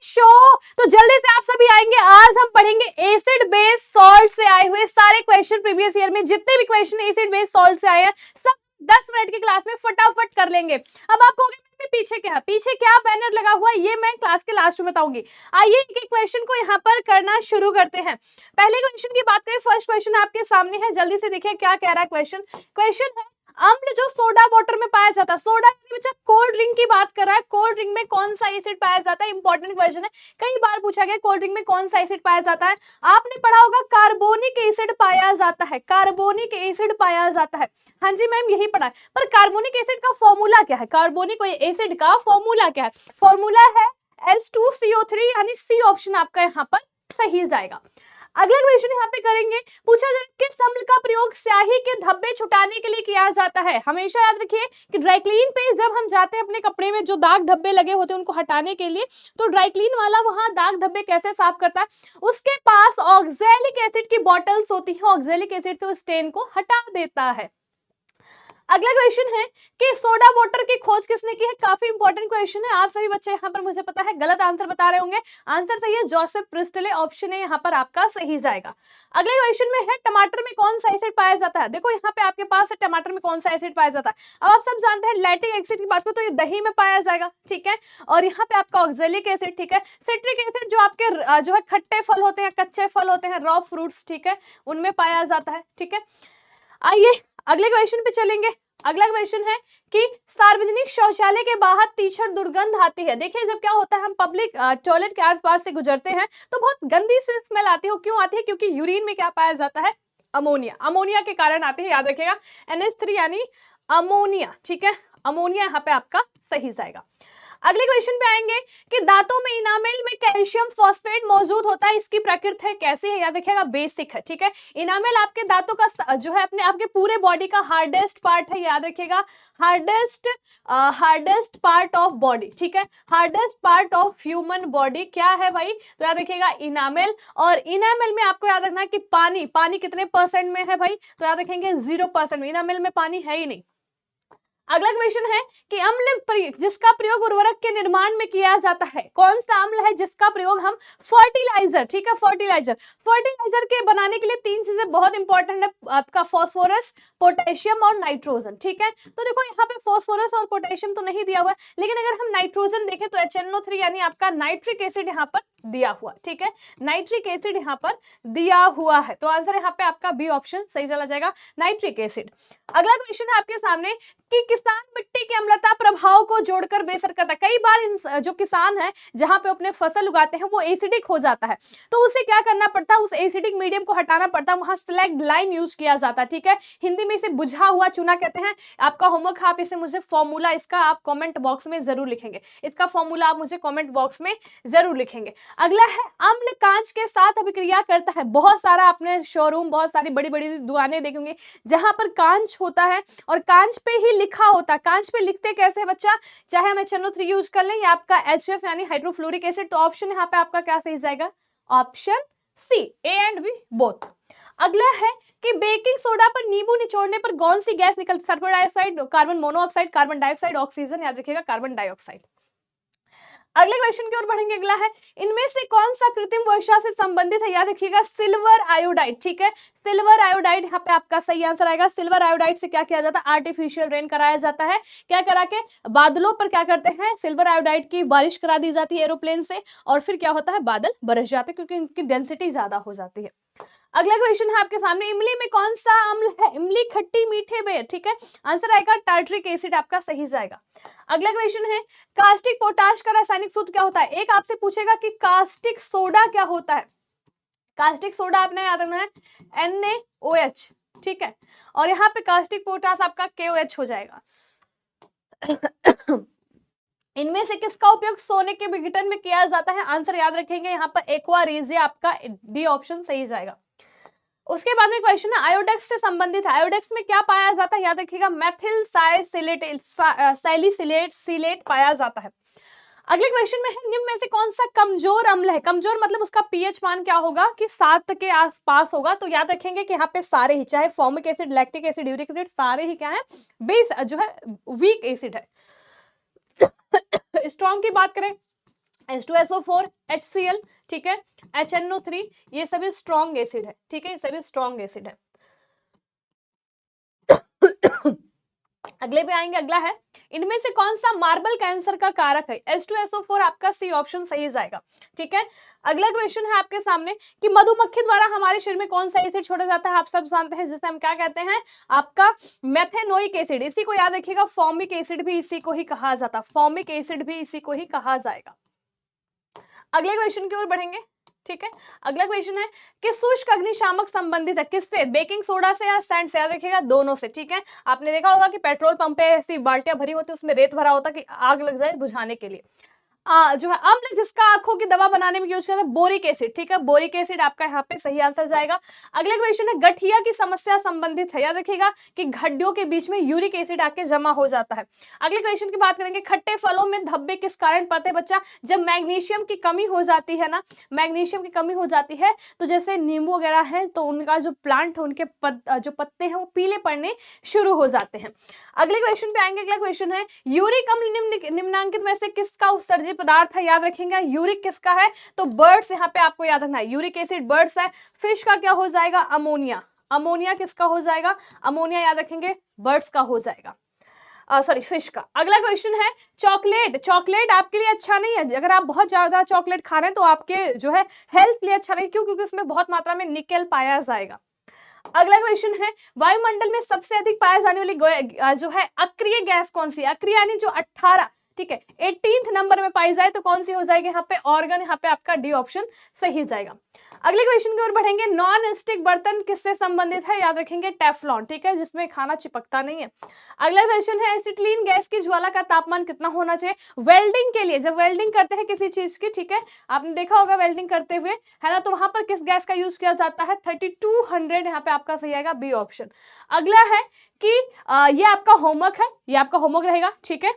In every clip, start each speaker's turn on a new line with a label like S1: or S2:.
S1: Show. तो जल्दी से आप सभी आएंगे, आज हम पढ़ेंगे एसिड बेस सॉल्ट से आए हुए सारे क्वेश्चन। प्रीवियस ईयर में जितने भी क्वेश्चन एसिड बेस सॉल्ट से आए हैं सब 10 मिनट की क्लास में फटाफट कर लेंगे। अब आप कहोगे पीछे क्या है, पीछे क्या बैनर लगा हुआ है, ये मैं क्लास के लास्ट में बताऊंगी। आइए एक एक क्वेश्चन को यहाँ पर करना शुरू करते हैं। पहले क्वेश्चन की बात करें, फर्स्ट क्वेश्चन आपके सामने है, जल्दी से देखिए क्या कह रहा है क्वेश्चन। क्वेश्चन है अम्ल जो सोडा वाटर में पाया जाता है, सोडा यानी बच्चा कोल्ड ड्रिंक की बात कर रहा है, कोल्ड ड्रिंक में कौन सा एसिड पाया जाता है, इंपॉर्टेंट क्वेश्चन है, कई बार पूछा गया कोल्ड ड्रिंक में कौन सा एसिड पाया जाता है। आपने पढ़ा होगा कार्बोनिक एसिड पाया जाता है, कार्बोनिक एसिड पाया जाता है। हाँ जी मैम यही पढ़ा है, पर कार्बोनिक एसिड का फॉर्मूला क्या है, कार्बोनिक एसिड का फॉर्मूला क्या है, फॉर्मूला है H2CO3 यानी सी ऑप्शन आपका यहाँ पर सही जाएगा। अगला क्वेश्चन यहाँ पे करेंगे, पूछा जाए किस अम्ल का प्रयोग स्याही के धब्बे छुटाने के लिए किया जाता है। हमेशा याद रखिए कि ड्राईक्लीन पे जब हम जाते हैं अपने कपड़े में जो दाग धब्बे लगे होते हैं उनको हटाने के लिए, तो ड्राईक्लीन वाला वहां दाग धब्बे कैसे साफ करता है, उसके पास ऑक्सैलिक एसिड की बॉटल्स होती है, ऑक्सैलिक एसिड से उस स्टेन को हटा देता है। अगला क्वेश्चन है कि सोडा वाटर की खोज किसने की है, काफी इंपॉर्टेंट क्वेश्चन है। आप सभी बच्चे यहाँ पर मुझे पता है गलत आंसर बता रहे होंगे, आंसर सही है जोसेफ प्रिस्टले, ऑप्शन है यहाँ पर आपका सही जाएगा। अगले क्वेश्चन में है टमाटर में कौन सा एसिड पाया जाता है। देखो यहाँ पे आपके पास है टमाटर में कौन सा एसिड पाया जाता है। अब आप सब जानते हैं लैक्टिक एसिड की बात करो तो ये दही में पाया जाएगा, ठीक है, और यहाँ पे आपका ऑक्सैलिक एसिड, ठीक है, सिट्रिक एसिड जो आपके जो है खट्टे फल होते हैं, कच्चे फल होते हैं, रॉ फ्रूट्स, ठीक है, उनमें पाया जाता है, ठीक है। आइए अगले क्वेश्चन पे चलेंगे। अगला क्वेश्चन है कि सार्वजनिक शौचालय के बाहर तीक्ष्ण दुर्गंध आती है। देखिए जब क्या होता है हम पब्लिक टॉयलेट के आसपास से गुजरते हैं तो बहुत गंदी सी स्मेल आती है, क्यों आती है, क्योंकि यूरिन में क्या पाया जाता है, अमोनिया, अमोनिया के कारण आती है, याद रखिएगा NH3 यानी अमोनिया, ठीक है, अमोनिया यहाँ पे आपका सही जाएगा। अगले क्वेश्चन पे आएंगे कि दांतों में इनामेल में कैल्शियम फॉस्फेट मौजूद होता है, इसकी प्रकृति है कैसी है, याद रखिएगा बेसिक है, ठीक है। इनामेल आपके दांतों का जो है अपने आपके पूरे बॉडी का हार्डेस्ट पार्ट है, याद रखिएगा हार्डेस्ट पार्ट ऑफ बॉडी, ठीक है, hardest part of human body क्या है भाई, तो याद रखिएगा इनामेल। और इनामेल में आपको याद रखना है कि पानी, पानी कितने परसेंट में है भाई, तो याद रखेंगे 0% में, इनामेल में पानी है ही नहीं। अगला क्वेश्चन है कि अम्ल जिसका प्रयोग उर्वरक के निर्माण में किया जाता है, कौन सा अम्ल है जिसका प्रयोग हम फर्टिलाइजर, ठीक है, फर्टिलाइजर के बनाने के लिए 3 चीजें बहुत इंपॉर्टेंट है आपका, फास्फोरस, पोटेशियम और नाइट्रोजन, ठीक है। तो देखो यहाँ पे फास्फोरस और पोटेशियम तो नहीं दिया हुआ है, लेकिन अगर हम नाइट्रोजन देखें तो HNO3 यानी आपका नाइट्रिक एसिड यहाँ पर दिया हुआ, ठीक है, नाइट्रिक एसिड यहाँ पर दिया हुआ है, तो आंसर यहाँ पे आपका बी ऑप्शन सही चला जाएगा, नाइट्रिक एसिड। अगला क्वेश्चन है आपके सामने कि किसान मिट्टी की अम्लता प्रभाव को जोड़कर बेसर करता है। कई बार जो किसान है जहां पे अपने फसल उगाते हैं वो एसिडिक हो जाता है, तो उसे क्या करना पड़ता है, उस एसिडिक मीडियम को हटाना पड़ता है, वहां सिलेक्ट लाइन यूज किया जाता है, ठीक है, हिंदी में इसे बुझा हुआ चूना कहते हैं। आपका होमवर्क, आप इसे मुझे फॉर्मूला इसका आप कमेंट बॉक्स में जरूर लिखेंगे, इसका फॉर्मूला आप मुझे कमेंट बॉक्स में जरूर लिखेंगे। अगला है अम्ल कांच के साथ अभिक्रिया करता है। बहुत सारा अपने शोरूम, बहुत सारी बड़ी बड़ी दुकानें देखेंगे जहां पर कांच होता है और कांच पे ही लिखा होता है। कांच पे लिखते कैसे बच्चा, चाहे हम HNO3 यूज कर लें या आपका HF यानी हाइड्रोफ्लोरिक एसिड, तो ऑप्शन यहाँ पे आपका क्या सही जाएगा, option C, A and B both. अगला है कि बेकिंग सोडा पर नींबू निचोड़ने पर कौन सी गैस निकलती, sulphur dioxide, carbon monoxide, carbon dioxide, oxygen, याद रखिएगा कार्बन डाइऑक्साइड। अगले क्वेश्चन की ओर बढ़ेंगे। अगला है इनमें से कौन सा कृत्रिम वर्षा से संबंधित है, याद रखिएगा सिल्वर आयोडाइड, ठीक है, सिल्वर आयोडाइड यहाँ पे आपका सही आंसर आएगा। सिल्वर आयोडाइड से क्या किया जाता है, आर्टिफिशियल रेन कराया जाता है, क्या करा के बादलों पर क्या करते हैं, सिल्वर आयोडाइड की बारिश करा दी जाती है एरोप्लेन से, और फिर क्या होता है, बादल बरस जाते हैं क्योंकि इनकी डेंसिटी ज्यादा हो जाती है। अगला क्वेश्चन है आपके सामने, इमली में कौन सा अम्ल है, इमली खट्टी मीठे बेर, ठीक है, आंसर आएगा टार्ट्रिक एसिड आपका सही जाएगा। अगला क्वेश्चन है कास्टिक पोटाश का रासायनिक सूत्र क्या होता है। एक आपसे पूछेगा कि कास्टिक सोडा क्या होता है, कास्टिक सोडा आपने याद रखना है NaOH, ठीक है, और यहाँ पे कास्टिक पोटाश आपका KOH हो जाएगा। इनमें से किसका उपयोग सोने के विघटन में किया जाता है, आंसर याद रखेंगे यहाँ पर एक्वा रेजिया, आपका डी ऑप्शन सही जाएगा। उसके बाद में क्वेश्चन है आयोडेक्स से संबंधित है, आयोडेक्स में क्या पाया जाता है, याद रखिएगा मेथिल सैलिसिलेट पाया जाता है। अगले क्वेश्चन में है निम्न में से कौन सा कमजोर अम्ल है, कमजोर मतलब उसका पीएच मान क्या होगा कि 7 के आसपास होगा, तो याद रखेंगे कि यहाँ पे सारे ही, चाहे formic acid, lactic acid, uric acid, सारे ही क्या है, बेस जो है वीक एसिड है। स्ट्रॉन्ग की बात करें, H2SO4, HCl, ठीक है, HNO3, ये सभी स्ट्रॉन्ग एसिड है, ठीक है, ये सभी स्ट्रॉन्ग एसिड है। अगले पे आएंगे, अगला है इनमें से कौन सा मार्बल कैंसर का कारक है? H2SO4 आपका सी ऑप्शन सही जाएगा, ठीक है। अगला क्वेश्चन है आपके सामने कि मधुमक्खी द्वारा हमारे शरीर में कौन सा एसिड छोड़ा जाता है? आप सब जानते हैं, जिसे हम क्या कहते हैं, आपका मेथेनोइक एसिड। इसी को याद रखिएगा, फॉर्मिक एसिड भी इसी को ही कहा जाता है, फॉर्मिक एसिड भी इसी को ही कहा जाएगा। अगले क्वेश्चन की ओर बढ़ेंगे, ठीक है। अगला क्वेश्चन है कि शुष्क अग्निशामक संबंधित है किससे? बेकिंग सोडा से या सैंड से? याद रखिएगा, दोनों से, ठीक है। आपने देखा होगा कि पेट्रोल पंप पे ऐसी बाल्टियां भरी होती है, उसमें रेत भरा होता है कि आग लग जाए बुझाने के लिए। जो है अम्ल जिसका आंखों की दवा बनाने में यूज करते हैं, बोरिक एसिड, ठीक है, बोरिक एसिड आपका यहाँ पे सही आंसर जाएगा। अगले क्वेश्चन है गठिया की समस्या संबंधित है। याद रखिएगा कि हड्डियों के बीच में यूरिक एसिड आके जमा हो जाता है। अगले क्वेश्चन की बात करेंगे, खट्टे फलों में धब्बे किस कारण पड़ते हैं बच्चा? जब मैग्नीशियम की कमी हो जाती है ना, मैग्नीशियम की कमी हो जाती है, तो जैसे नींबू वगैरह है तो उनका जो प्लांट है, उनके जो पत्ते हैं वो पीले पड़ने शुरू हो जाते हैं। अगले क्वेश्चन पे आएंगे, अगला क्वेश्चन है यूरिक अम्ल निम्नलिखित में से किसका उत्सर्जित पदार्थ है? याद रखेंगे यूरिक किसका है, तो बर्ड्स, यहाँ पे आपको याद रखना है यूरिक एसिड बर्ड्स है। फिश का क्या हो जाएगा? अमोनिया। अमोनिया किसका हो जाएगा? अमोनिया याद रखेंगे बर्ड्स का हो जाएगा, सॉरी फिश का। अगला क्वेश्चन है चॉकलेट। चॉकलेट आपके लिए अच्छा नहीं है, अगर आप बहुत ज्यादा चॉकलेट खा रहे हैं तो आपके जो है हेल्थ के लिए अच्छा नहीं, क्यों? क्योंकि उसमें बहुत मात्रा में निकेल पाया जाएगा। अगला क्वेश्चन है वायुमंडल में सबसे अधिक पाया जाने वाली जो है अक्रिय गैस कौन सी है? अक्रिय यानी जो 18, ठीक है, 18th नंबर में पाई जाए तो कौन सी हो जाएगी? यहाँ पे ऑर्गन, यहाँ पे आपका डी ऑप्शन सही जाएगा। अगले क्वेश्चन की ओर बढ़ेंगे, नॉन स्टिक बर्तन किससे संबंधित है? याद रखेंगे टेफ्लॉन, ठीक है, जिसमें खाना चिपकता नहीं है। अगला क्वेश्चन है एसिटिलीन गैस की ज्वाला का तापमान कितना होना चाहिए? वेल्डिंग के लिए, जब वेल्डिंग करते हैं किसी चीज की, ठीक है, आपने देखा होगा वेल्डिंग करते हुए, है ना, तो वहां पर किस गैस का यूज किया जाता है? 3200, यहाँ पे आपका सही आएगा बी ऑप्शन। अगला है कि ये आपका होमवर्क है, ये आपका होमवर्क रहेगा, ठीक है।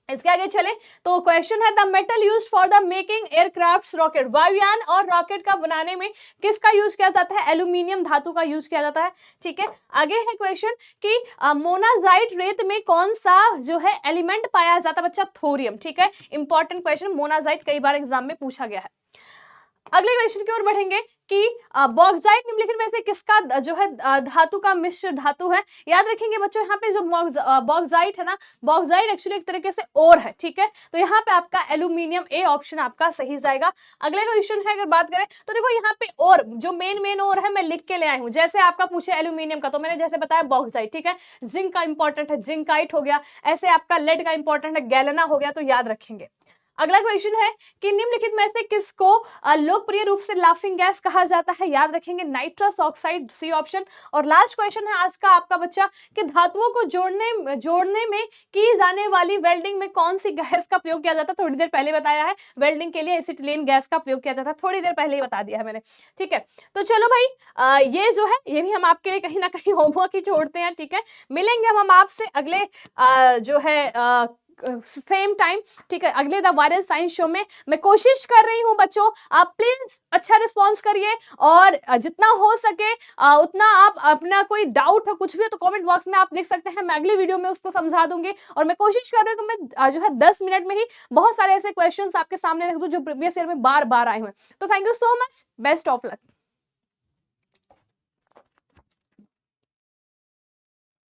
S1: इसके आगे चले तो क्वेश्चन है the metal used for the making aircraft rocket. वायुयान और रॉकेट का बनाने में किसका यूज किया जाता है? एल्यूमिनियम धातु का यूज किया जाता है, ठीक है। आगे है क्वेश्चन कि मोनाजाइट रेत में कौन सा जो है एलिमेंट पाया जाता है बच्चा? थोरियम, ठीक है, इंपॉर्टेंट क्वेश्चन, मोनाजाइट कई बार एग्जाम में पूछा गया है। अगले क्वेश्चन की ओर बढ़ेंगे कि बॉक्साइट निम्नलिखित में से किसका जो है धातु का मिश्र धातु है? याद रखेंगे बच्चों, यहाँ पे जो बॉक्साइट है ना, बॉक्साइट एक्चुअली एक तरीके से ओर है, ठीक है, तो यहाँ पे आपका एल्यूमिनियम, ए ऑप्शन आपका सही जाएगा। अगले क्वेश्चन है, अगर बात करें तो देखो यहाँ पे और जो मेन ओर है मैं लिख के ले आई हूँ, जैसे आपका पूछे एल्यूमिनियम का तो मैंने जैसे बताया बॉक्साइट, ठीक है, जिंक का इंपॉर्टेंट है जिंकाइट हो गया, ऐसे आपका लेड का इंपॉर्टेंट है गैलेना हो गया, तो याद रखेंगे। अगला क्वेश्चन है कि निम्नलिखित में से किसको लोकप्रिय रूप से लाफिंग गैस कहा जाता है? याद रखेंगे नाइट्रस ऑक्साइड, सी ऑप्शन। और लास्ट क्वेश्चन है आज का आपका बच्चा कि धातुओं को जोड़ने में की जाने वाली वेल्डिंग में कौन सी गैस का प्रयोग किया जाता है? थोड़ी देर पहले बताया है, वेल्डिंग के लिए एसिटिलीन गैस का प्रयोग किया जाता है, थोड़ी देर पहले ही बता दिया है मैंने, ठीक है। तो चलो भाई, ये जो है ये भी हम आपके लिए कहीं ना कहीं होमवर्क ही छोड़ते हैं, ठीक है। मिलेंगे हम आपसे अगले जो है सेम टाइम, ठीक है, अगले द वायरल साइंस शो में। मैं कोशिश कर रही हूं बच्चों, आप प्लीज अच्छा रिस्पॉन्स करिए और जितना हो सके उतना आप अपना कोई डाउट हो कुछ भी हो तो कमेंट बॉक्स में आप लिख सकते हैं, मैं अगली वीडियो में उसको समझा दूंगी। और मैं कोशिश कर रही हूँ कि मैं जो है 10 मिनट में ही बहुत सारे ऐसे क्वेश्चंस आपके सामने रख दूं जो प्रीवियस ईयर में बार बार आए हुए। तो thank you so much, best of luck.